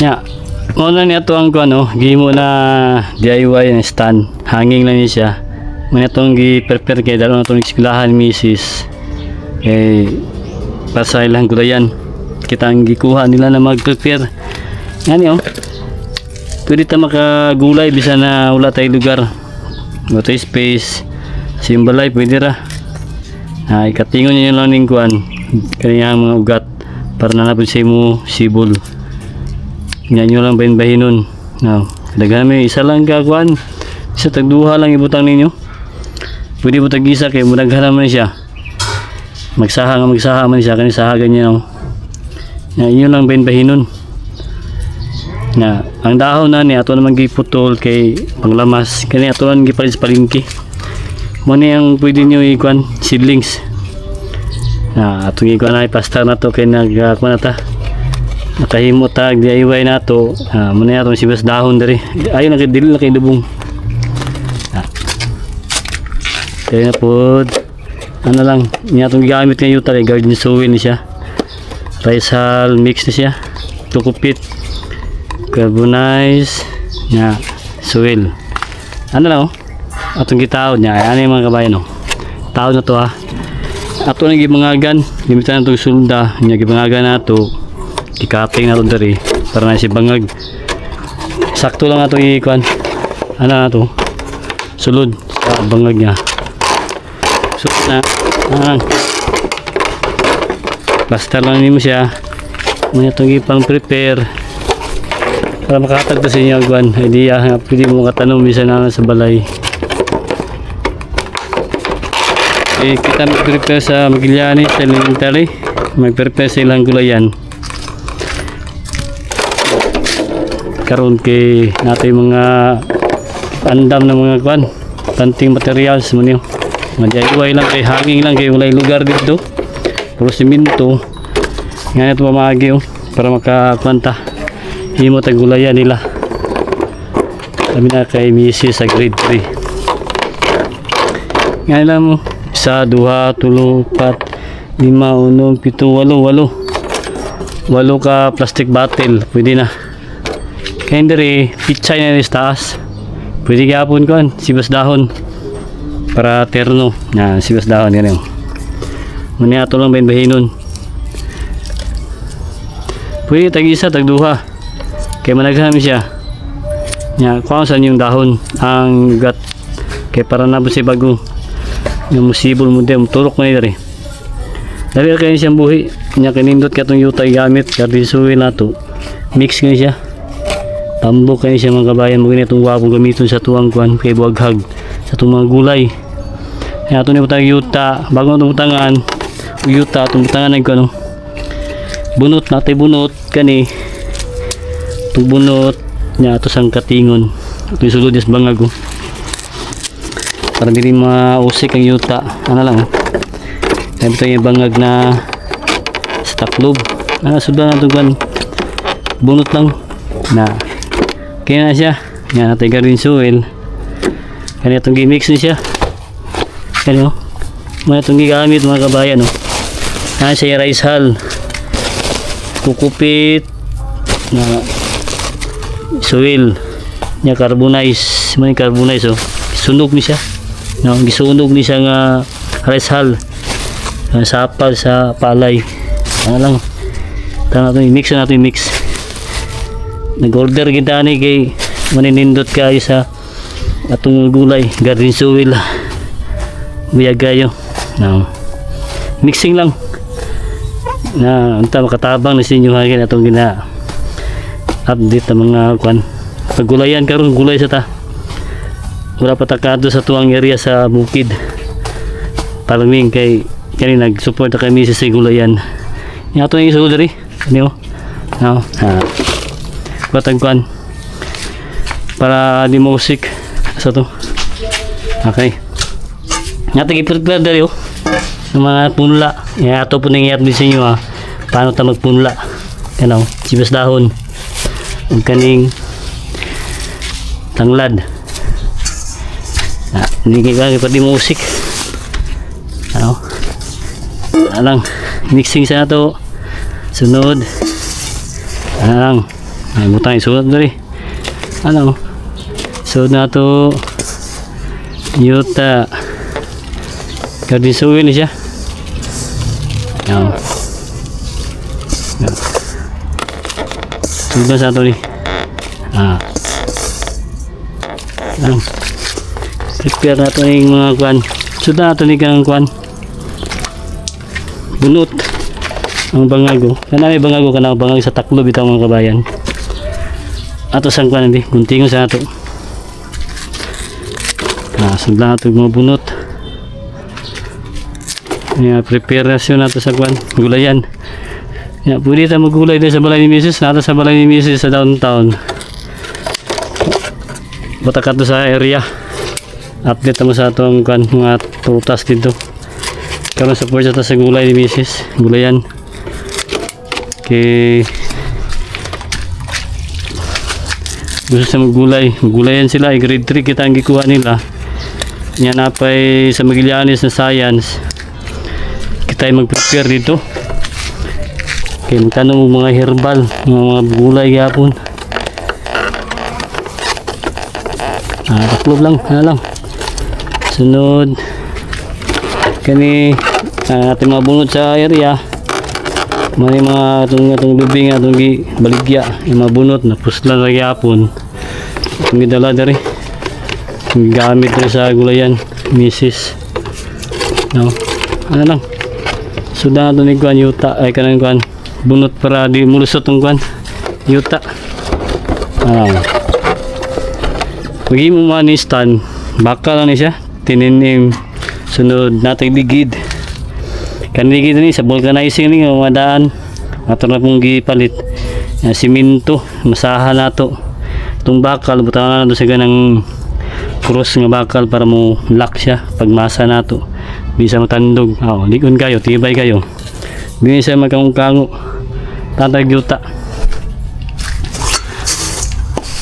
nya muna niya to ang ano gimo na DIY na stand hanging lang niya siya muna itong gi-prepare kay dalo na itong eskwelahan misis kay para ilang gulayan kita ang gikuha nila na mag-prepare yan yun pwede ta makagulay bisa na wala tayo lugar wala tayo space simbalay pwede ra ikatingon nyo lang ng kuhan kanya mga ugat para nanapin sa mo sibol nga nyo lang bahin-bahinon daghan may isa lang kakuan isa tagduha lang ibutang ninyo pwede butang isa kay munagharam man siya magsaha man siya kani saha ganyan nga inyo lang bahin-bahinon ang dahon na ni ato naman giputol kay panglamas kani ato lang gipalit sa palengke mo ni ang pwede nyo ikuan seedlings atong ikuan na ipastar na to kay nagkuan na ta nakahimo tag DIY na to muna atong sibas dahon diri ayun nakidili na kay dubong kaya na po ano lang niya atong gigamit nga yuta kay garden soil ni siya rice hull mix ni siya tukupit carbonize nya soil ano lang atong gitaod nya ano yung mga kabayan taod na to ato nang gibangagan limitan na itong sulda nya gibangagan na to ikating na ito dari para na si bangag sakto lang ito ikuan ano na ito sulod sa bangag niya sulod na basta lang nimo siya muna itong ipang prepare para makatag sa inyo ikuan idea nga pwede mo katanong bisa na sa balay kita mag-prepare sa Magallanes sa elementary mag-prepare sa ilang gulayan karon kay natin mga andam ng mga kwan planting materials mo niyo mga DIY lang kay hanging lang kay walay lugar dito puro simento nga ito mamagi para makakwanta himo tagulayan nila kami na kay misis sa grade 3 nga lang mo 1, 2, 3, 4, 5, 6, 7, 8 ka plastic bottle pwede na kaya hindi pichay na sa taas pwede gapon ko sibas dahon para terno sibas dahon ganyan muna ato lang bahin-bahinon pwede tag-isa tagduha kaya managhami siya kung saan yung dahon ang gat kaya para nabot si bago yung musibol mo din turok mo nila dali kayo siyang buhi kinindot ka itong yutay gamit garden soil na to mix nga siya tambok kayo siya mga kabayan mo ganitong wapong gamiton sa tuwang kuhan kay buwaghag sa itong mga gulay kaya ito na itong yuta bago itong butangan yuta itong butangan na ito bunot natin bunot kani itong bunot niya ito sang katingon ito yung sulod yung bangag para hindi mausik ang yuta ano lang ito yung bangag na sa taklob sudan na ito bunot lang kaya na siya yan natin garden soil kaya itong gimix na siya kaya mga itong gigamit mga kabayan siya rice hull kukupit na soil niya carbonize sunog ni siya gisunog ni siya nga rice hull sapal sa palay ano lang natin i-mix nag-order kita ni kay maninindot kayo sa atong gulay garden soil buyag kayo mixing lang unta makatabang na sa inyo hagin atong gina update ang mga kwan paggulayan karon gulay sa ta wala patakado sa tuwang area sa bukid palming kay kani nag-support kami sa gulayan yung atong isuod rin batagkuan para di musik sa to okay natin i-prepare dari ng mga punla ato po nangyayat din sa inyo paano ta magpunla sibas dahon ug kaning tanglad hindi kayo pati musik mixing sa nato sunod lang Ay, butang isulat dali. Ano? Suot na to. Yuta. Garden soil ni siya. Yan. Yan. Suot na sa to ni. Yan. Prepare na to ng mga kuan. Suot na to ni kang kuan. Bunot. Ang bangago. Kana may bangago kana bangag sa taklo bitaw mga kabayan. Ato sang kuan di, guntingon sa ato. Sugla ato mga bunot. Preparasyon nato sa kuan, gulayan. Pwede tayo maggulay din sa balay ni Mrs. Nato sa balay ni Mrs. sa downtown. Batakat to sa area. Update mo sa atong kuan mga tutas dito. Karon sa porta ta sa gulay ni Mrs. Gulayan. Okay. Gusto sa maggulay. Gulayan sila. Grade 3 kita ang gikuha nila. Yan napay sa Magallanes na science. Kita ay mag-prepare dito. Okay, magtanong mo mga herbal. Mga gulay yapon. Taklob lang. Ano lang. Sunod. Kani ating mga bunod sa area. May mga itong lubing itong baligya. Yung mga bunot na puslan na yapon. Itong gidala dari. Gamit rin sa gulayan. Mrs. No. Ano lang. Sudah ito ni kuan yuta. Ay kanang kuan. Bunot para di mulusot ng kuan. Yuta. Pagi mo man ni stand. Baka lang ni siya. Tininim. Sunod natin ligid. Kanigid ni sa vulcanizing ni mga daan. Ato na pong gipalit. Simento. Masaha na to. Itong bakal. Butangan na to sa ganang cross nga bakal para mo lock siya pagmasa nato bisa matandog likon kayo tibay kayo di siya magkangkango tatag yuta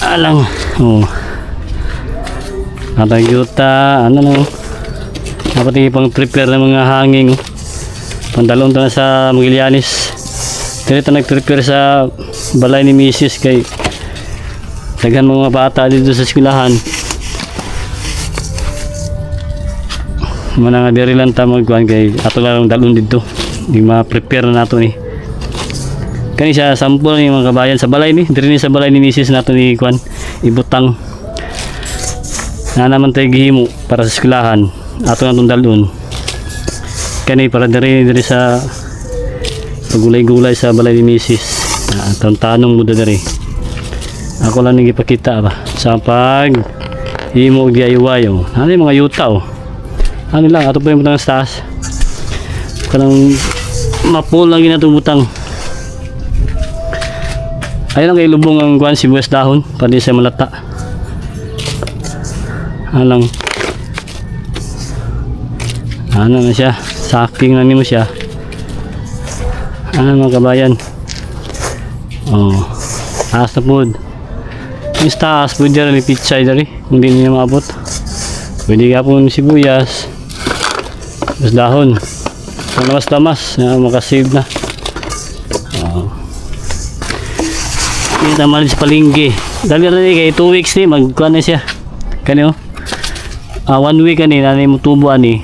alang tatag yuta ano na dapat pang prepare ng mga hanging pandalon to na sa Magallanes dito nag-prepare sa balay ni Mrs. kay daghan mga bata dito sa eskwelahan. Mana nga diri lang ta magkuan kay ato lang dalon dito. Di ma-prepare na nato ni. Kani siya sample ni mga kabayan sa balay ni, diri ni sa balay ni Mrs. nato ni kuan ibutang. Na naman tay gihimo para sa eskwelahan. Ato na tong dalon. Kani para diri sa pagulay-gulay sa balay ni Mrs. Tanong mo diri. Ako lang nang ipakita ba sa pag himo DIY ano yung mga yuta ano lang, ato pa yung butang sa taas. Kanang mapul lang ginatong butang. Ayun lang kay lubong ang guwan sibuyas dahon. Pwede sa malata. Alang. Ano na siya. Saking na mo siya. Ano mga kabayan. Taas na po. Yung taas, pwede rin pichay dari. Kung di niya maabot. Pwede ka po sibuyas. Mas dahon. Lamas-lamas. Makasave na. Kita malis palinggi. Dali rin kay 2 weeks ni. Magkuhan na siya. Kani 1 week kani. Nanay mo tubo ani.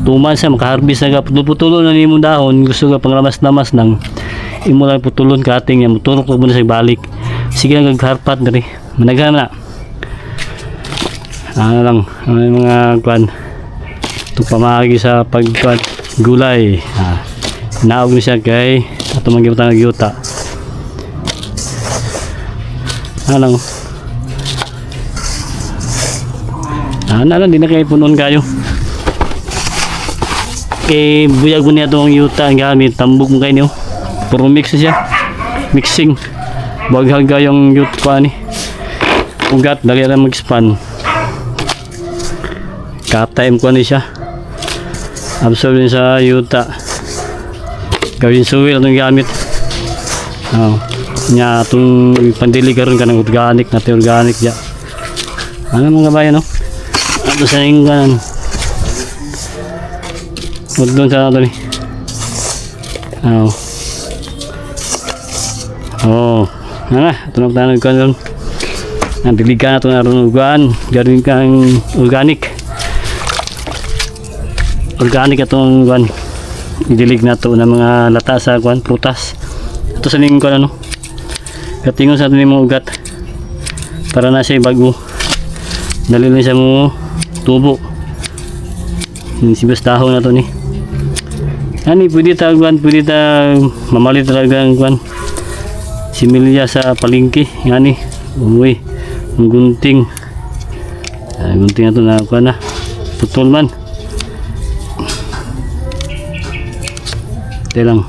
2 months na. Makaharvest na ka. Putulon na ni mo dahon. Gusto ka pang lamas-lamas nang. Imo lang putulon ka ating. Muturok na muna sa balik. Sige lang kagharpat na rin. Managhan na. Ano lang. Ano yung mga kuhan. Itong pamahagi sa pagkuhan. Gulay. Naog na siya kay. Ito magiging nagyuta. Ano lang, di na kayo punon kayo. Eh, buyag mo niya itong yuta ang gamit. Tambok mo kayo niyo. Puro mix siya. Mixing. Baghag kayong yuta pa ni. Ugat, dali na mag-span. Cut-time ko ni siya. Absorb din sa yuta. Gawin suwil itong gamit. Nya itong pandili karon ka ng organic natin organic dya. Ano mga bayan no? Ato sa inggan. Doon sa ato ni. ito na tanong ko nun. Dilig ka na ito na runugan. Gawin kang organic. Organic itong kuan. Dilig na ito ng mga lata sa kuan, prutas. Ito sa ning kuan ano. Katingon sa ito ni mga ugat. Para na siya bago. Dalilin siya mo tubo. Sibas dahon na ito ni. Ani pwede ta kuan, pwede ta mamalit talaga ang kuan. Similya sa palengke, ngani. Uy, ang gunting. Gunting na ito na kuan na. Putol man. Ito lang.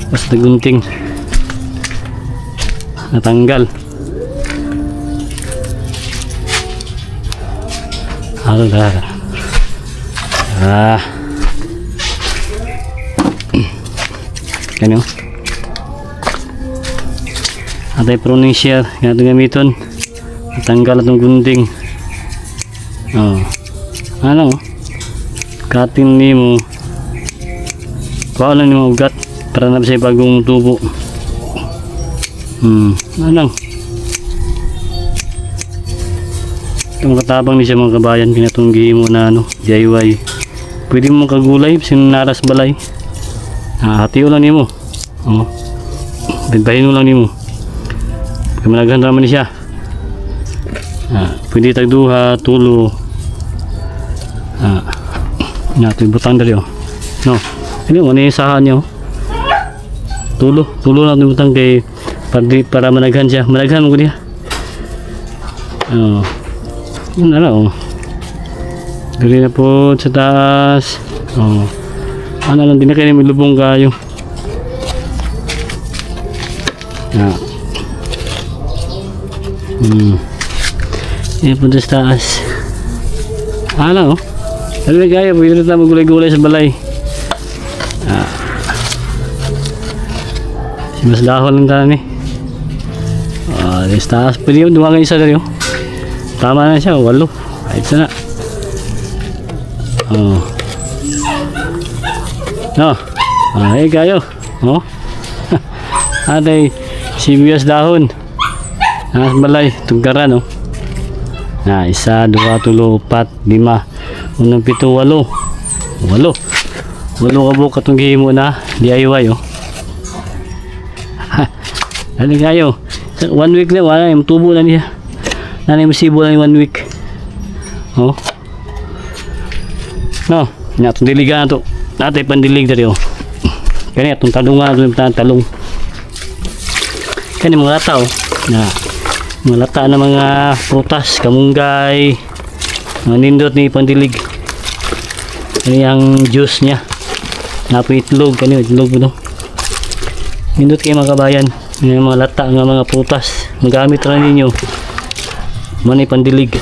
Basta gunting. Natanggal. Ganyan. Atay pruning shear. Ganito gamiton. Natanggal itong gunting. Ano? Cutting ni mo. Kuha lang yung ugat. Para na sa bagong tubo. Ano? Itong katabang ni siya mga kabayan. Pinatunggi mo na ano. DIY. Pwede mo kagulay. Sinaras balay. Hati lang ni mo. Bigbahin mo lang ni mo. Kaya malaghan naman ni siya. Pwede tagduha, tulo. Ito yung butang dali. No. Ini mo, nisahan niyo. Tulo lang yung butang kay para managhan siya. Managhan mo ko niya. Yun na lang. Dali na po sa taas. Ano lang, di na kayo may lubong kayo. Yan po sa taas. Ano? Ano na kaya? Pwede na magulay-gulay sa balay. Si mas dahon lang tayo eh. Sa taas. Pwede yung dumagang isa na rin. Tama na siya. 8. Kahit na. Ay kayo. Atay sibuyas dahon. Nas balay tugkaran 1, 2, 3, 4, 5, 6, 7, 8. 8 kabuk katong gihimo na DIY Ano kayo? 1 week na wala yung tubo na niya. Nanay masibo lang 1 week. No, natong diligan to. Natay pandilig dali Kani atong talungan atong talong. Kani mga lata mga lata na mga prutas, kamunggay, mga nindot ni pandilig. Kani ang juice niya. Napo itlog, kani itlog no. Nindot kay mga kabayan, yung mga lata nga mga prutas. Magamit ra ninyo. Manay pandilig.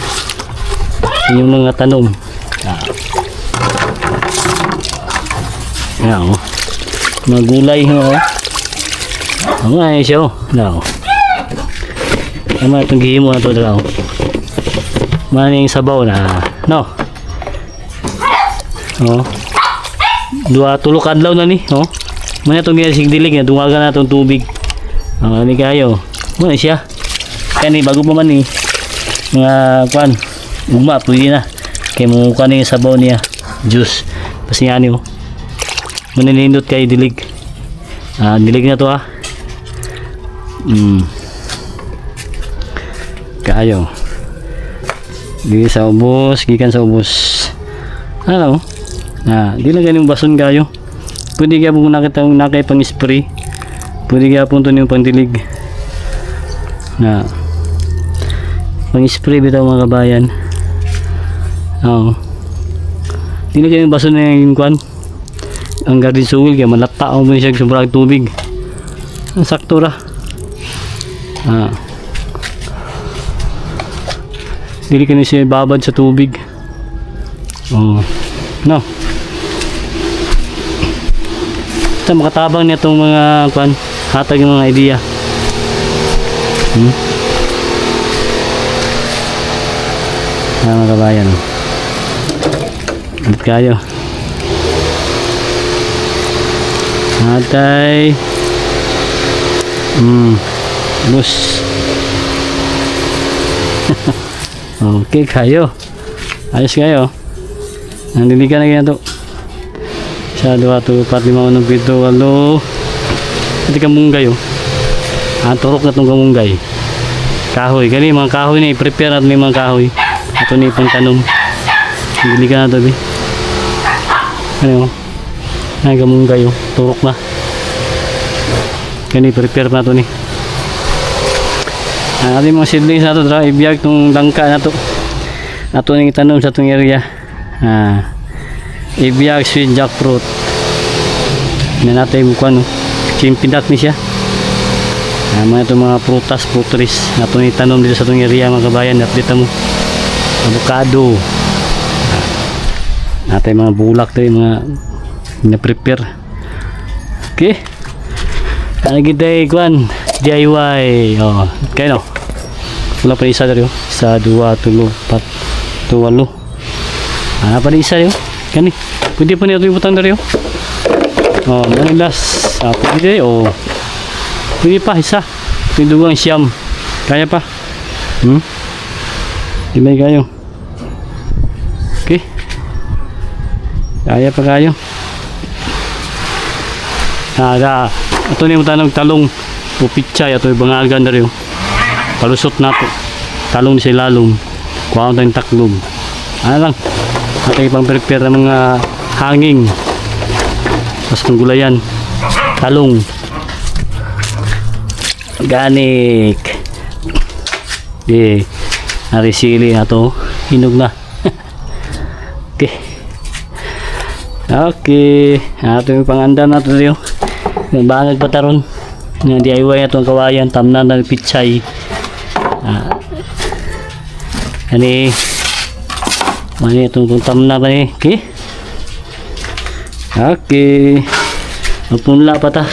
Yung mga tanom. Yan mga gulay nga siya naman itong gihimo na ito maning sabaw na tulo kadlaw na ni man itong sigdilig na dungagan na itong tubig ni kayo muna siya kani bago pa man ni mga kwan ugma pwede na kaya mukha na yung sabaw niya juice pasiyan nyo maninindot kay dilig. Dilig na to Kayo. Di sa ubos, gikan sa ubos. Ano? Di lang ganyung bason kayo. Pwede kaya kung nakita yung nakay pang spray. Pwede kaya punto yung pang dilig. Pang spray bitaw mga kabayan. Di lang ganyung bason na yung kwan. Ang garden soil kaya malata mo siya sobrang tubig. Ang sakto ra. Dili ka na siya babad sa tubig. No. Ito makatabang niya itong mga kwan, hatag yung mga idea. Mga kabayan. At kayo. Atay Bus. Okay kayo. Ayos kayo. Nandiligan na ganyan to. 1, 2, 3, 4, 5, 6, 7, 8. Ito kamunggay oh. Turok na itong kamunggay. Kahoy. Kani mga kahoy na i-prepare natin yung mga kahoy. Ito na ipang tanom. Nandiligan na to. Ano oh. Ay kamunggay oh. Turok na. Kani prepare na to ni. Ang ating mga seedlings na ito, ibiyag itong langka na ito. Ito nang itanom sa itong area. Ibiyag sweet jackfruit. Yan natin yung kung ano. Chimpinat ni siya. Mga itong mga prutas, putris. Ito nang itanom dito sa itong area mga kabayan. At dito mo. Avocado. Natin mga bulak ito yung mga na-prepare. Okay. Kaya kita ikuan. DIY. Oh, kaya no. Wala pa isa dario. 1, 2, 3, 4, 8. Ano pa isa dario? Kani. Pwede pa niyo ibutang dario. Oh, manilas. Pwede oh. Pwede pa isa. Pwede dugang siyam. Kaya pa. Dimay kayo. Okay. Kaya pa kayo. Ito na yung tanong talong. Pupichay ato yung bangagan na rin. Palusot na to. Talong sa ilalong. Kuha ko tayong taklog. Ano lang. At yung pang-prepare ng mga hanging. Tapos ng gulayan. Talong. Organic. Okay. Narisili na to. Hinog na. Okay. Okay. Ito yung pang-anda na to rin. Yung bangag pataron. Nga DIY na itong kawayan, tamnan ng pichay. Ani itong tamna ba ni? Okay. Okay. Magpunla pa ta.